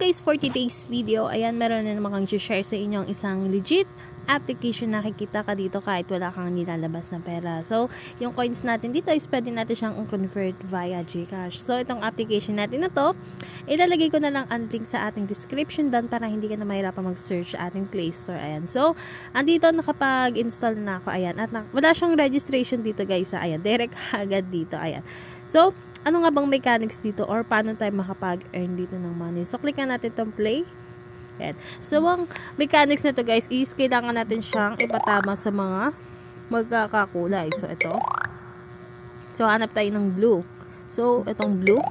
guys, for today's video, ayan, meron na naman kang share sa inyo ang isang legit application na kikita ka dito kahit wala kang nilalabas na pera. So, yung coins natin dito is pwede natin siyang convert via GCash. So, itong application natin na to, ilalagay ko na lang ang link sa ating description doon para hindi ka na mahirapan mag-search sa ating Play Store. Ayan. So, andito nakapag-install na ako. Ayan. At wala siyang registration dito guys. Ayan. Direct agad dito. Ayan. So, ano nga bang mechanics dito or paano tayo makapag-earn dito ng money? So, click natin itong play. Ayan. So, ang mechanics nito guys is kailangan natin siyang ipatama sa mga magkakakulay. So, ito. So, hanap tayo ng blue. So, itong blue.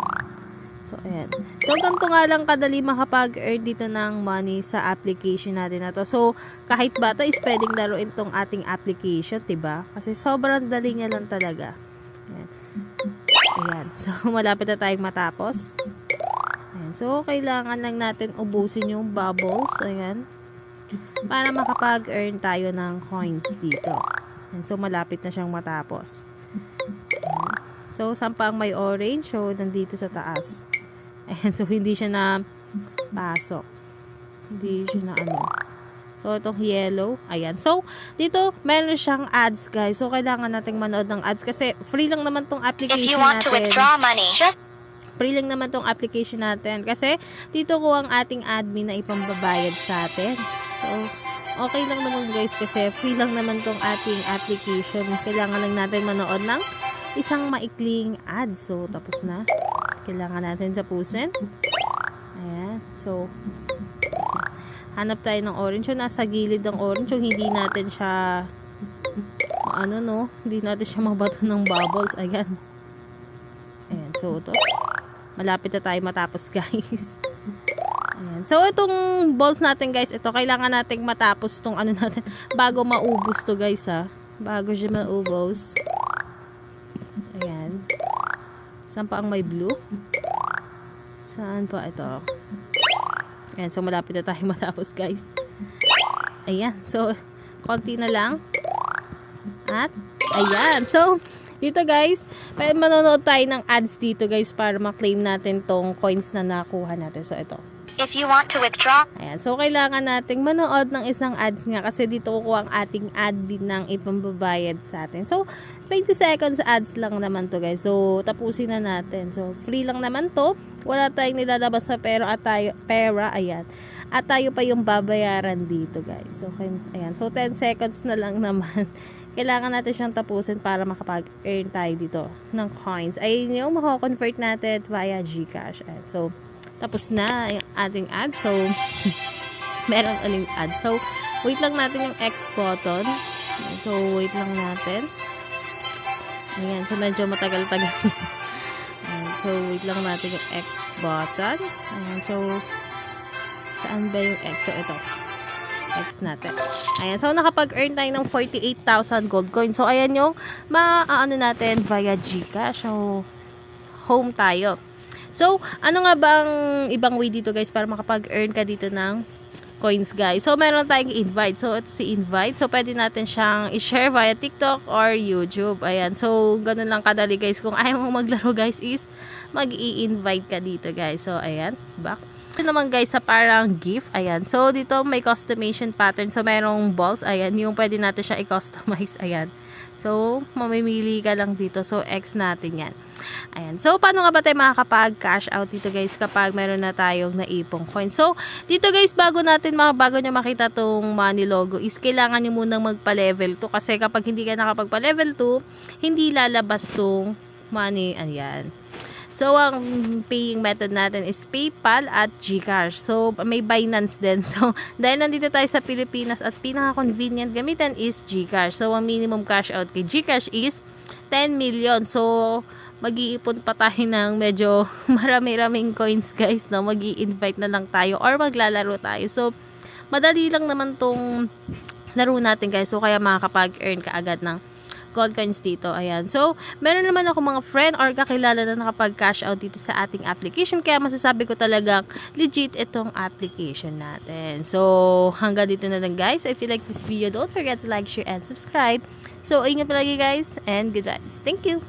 So, ayan. So, ganito nga lang kadali makapag-earn dito ng money sa application natin na to. So, kahit bata is pwedeng laruin tong ating application, diba? Kasi sobrang dali niya lang talaga. Ayan. Ayan. So, malapit na tayong matapos. Ayan. So, kailangan lang natin ubusin yung bubbles. Ayan. Para makapag-earn tayo ng coins dito. Ayan. So, malapit na siyang matapos. Ayan. So, saan pa ang may orange? So, nandito sa taas. Ayan. So, hindi siya na pasok. Hindi siya na ano. So, itong yellow. Ayan. So, dito, meron siyang ads, guys. So, kailangan nating manood ng ads kasi free lang naman tong application natin. If you want to withdraw money, just Free lang naman tong application natin. Kasi, dito ko ang ating admin na ipambabayad sa atin. So, okay lang naman guys kasi free lang naman tong ating application. Kailangan lang natin manood ng isang maikling ad. So, tapos na. Kailangan natin tapusin. Ayan. So, hanap tayo ng orange. So, nasa gilid ng orange. Yung hindi natin siya hindi natin siya mabato ng bubbles. Ayan. Ayan. So, ito. Malapit na tayo matapos, guys. Ayan. So, itong balls natin, guys, ito, kailangan nating matapos itong ano natin, bago maubos to, guys, ha. Bago siya maubos. Ayan. Saan pa ang may blue? Saan pa ito? Ayan. So, malapit na tayo matapos, guys. Ayan. So, konti na lang. At, ayan. So, dito guys, manonood tayo ng ads dito guys para ma-claim natin tong coins na nakuha natin. So, ito. if you want to withdraw. Ayan. So, kailangan nating manood ng isang ads nga kasi dito kukuha ang ating admin ng ipambabayad sa atin. So, 20 seconds ads lang naman to guys. So, tapusin na natin. So, free lang naman to. Wala tayong nilalabas sa pera ayan. At tayo pa yung babayaran dito guys. So, ayan. So, 10 seconds na lang naman. Kailangan natin siyang tapusin para makapag-earn tayo dito ng coins. Ayun yung mako-convert natin via GCash. Ayan. So, tapos na yung ating ad. So, meron uling ad. So, wait lang natin yung X button. Ayan. So, wait lang natin. Ayan. So, medyo matagal-tagal. Ayan. So, wait lang natin yung X button. Ayan. So, saan ba yung X? So, ito. X natin. Ayan. So, nakapag-earn tayo ng 48,000 gold coins. So, ayan yung maaano natin via GCash. So, home tayo. So, ano nga bang ibang way dito guys para makapag-earn ka dito ng coins guys? So, meron tayong invite. So, ito si invite. So, pwede natin siyang i-share via TikTok or YouTube. Ayan. So, ganun lang kadali guys. Kung ayaw mo maglaro guys is mag-i-invite ka dito guys. So, ayan. Back. Ito naman guys sa parang gift. Ayan. So, dito may customization pattern. So, merong balls. Ayan. Yung pwede natin siya i-customize. Ayan. So, mamimili ka lang dito. So, X natin yan. Ayan. So, paano nga ba tayo makakapag-cash out dito guys kapag meron na tayong naipong coin? So, dito guys, bago nyo makita tong money logo is kailangan nyo munang magpa-level 2 kasi kapag hindi ka nakapagpa-level 2, hindi lalabas tong money. Ayan. So, ang paying method natin is PayPal at GCash. So, may Binance din. So, dahil nandito tayo sa Pilipinas at pinaka-convenient gamitan is GCash. So, ang minimum cash out kay GCash is 10 million. So, mag-iipon pa tayo ng medyo marami-raming coins guys. No? Mag-i-invite na lang tayo or maglalaro tayo. So, madali lang naman tong laro natin guys. So, kaya makakapag-earn ka agad ng gold coins dito. Ayan. So, meron naman ako mga friend or kakilala na nakapag-cash out dito sa ating application. Kaya masasabi ko talagang legit itong application natin. So, hanggang dito na lang guys. If you like this video, don't forget to like, share, and subscribe. So, ingat palagi guys and good vibes. Thank you!